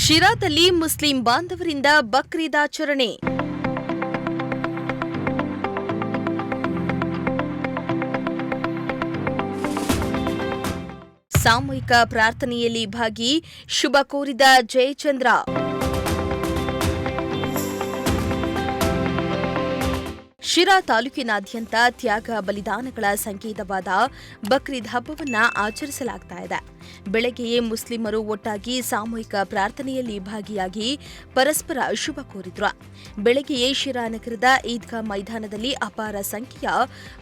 ಶಿರಾದಲ್ಲಿ Muslim ಬಾಂಧವರಿಂದ Bakrid ಆಚರಣೆ. ಸಾಮೂಹಿಕ ಪ್ರಾರ್ಥನೆಯಲ್ಲಿ ಭಾಗಿ, ಶುಭ ಕೋರಿದ ಜಯಚಂದ್ರ. ಶಿರಾ ತಾಲೂಕಿನಾದ್ಯಂತ ತ್ಯಾಗ ಬಲಿದಾನಗಳ ಸಂಕೇತವಾದ ಬಕ್ರೀದ್ ಹಬ್ಬವನ್ನು ಆಚರಿಸಲಾಗ್ತಾ ಇದೆ. ಬೆಳಗ್ಗೆಯೇ ಮುಸ್ಲಿಮರು ಒಟ್ಟಾಗಿ ಸಾಮೂಹಿಕ ಪ್ರಾರ್ಥನೆಯಲ್ಲಿ ಭಾಗಿಯಾಗಿ ಪರಸ್ಪರ ಶುಭ ಕೋರಿದ್ರು. ಬೆಳಗ್ಗೆಯೇ ಶಿರಾ ನಗರದ ಈದ್ಗಾ ಮೈದಾನದಲ್ಲಿ ಅಪಾರ ಸಂಖ್ಯೆಯ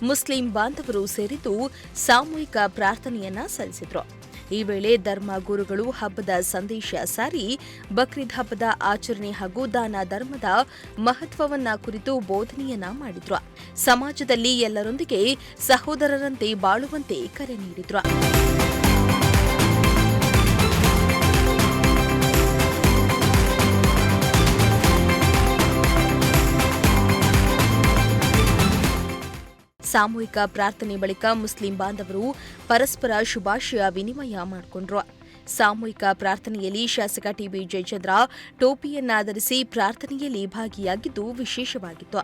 ಮುಸ್ಲಿಂ ಬಾಂಧವರು ಸೇರಿದ್ದು ಸಾಮೂಹಿಕ ಪ್ರಾರ್ಥನೆಯನ್ನ ಸಲ್ಲಿಸಿದ್ರು. ಈ ವೇಳೆ ಧರ್ಮ ಗುರುಗಳು ಹಬ್ಬದ ಸಂದೇಶ ಸಾರಿ ಬಕ್ರೀದ್ ಹಬ್ಬದ ಆಚರಣೆ ಹಾಗೂ ದಾನ ಧರ್ಮದ ಮಹತ್ವವನ್ನ ಕುರಿತು ಬೋಧನೆಯನ್ನ ಮಾಡಿದ್ರು. ಸಮಾಜದಲ್ಲಿ ಎಲ್ಲರೊಂದಿಗೆ ಸಹೋದರರಂತೆ ಬಾಳುವಂತೆ ಕರೆ ನೀಡಿದ್ರು. ಸಾಮೂಹಿಕ ಪ್ರಾರ್ಥನೆ ಬಳಿಕ ಮುಸ್ಲಿಂ ಬಾಂಧವರು ಪರಸ್ಪರ ಶುಭಾಶಯ ವಿನಿಮಯ ಮಾಡಿಕೊಂಡ್ರು. ಸಾಮೂಹಿಕ ಪ್ರಾರ್ಥನೆಯಲ್ಲಿ ಶಾಸಕ ಟಿಬಿ ಜಯಚಂದ್ರ ಟೋಪಿಯನ್ನ ಧರಿಸಿ ಪ್ರಾರ್ಥನೆಯಲ್ಲಿ ಭಾಗಿಯಾಗಿದ್ದು ವಿಶೇಷವಾಗಿತ್ತು.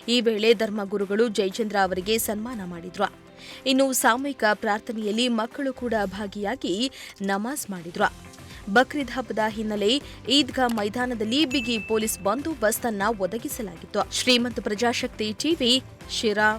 ಈ ವೇಳೆ ಧರ್ಮಗುರುಗಳು ಜಯಚಂದ್ರ ಅವರಿಗೆ ಸನ್ಮಾನ ಮಾಡಿದ್ರು. ಇನ್ನು ಸಾಮೂಹಿಕ ಪ್ರಾರ್ಥನೆಯಲ್ಲಿ ಮಕ್ಕಳು ಕೂಡ ಭಾಗಿಯಾಗಿ ನಮಾಜ್ ಮಾಡಿದ್ರು. ಬಕ್ರೀದ್ ಹಬ್ಬದ ಹಿನ್ನೆಲೆ ಈದ್ಗಾ ಮೈದಾನದಲ್ಲಿ ಬಿಗಿ ಪೊಲೀಸ್ ಬಂದೋಬಸ್ತ್ ಅನ್ನು ಒದಗಿಸಲಾಗಿತ್ತು. ಶ್ರೀಮಂತ ಪ್ರಜಾಶಕ್ತಿ ಟಿವಿ, ಶಿರಾ.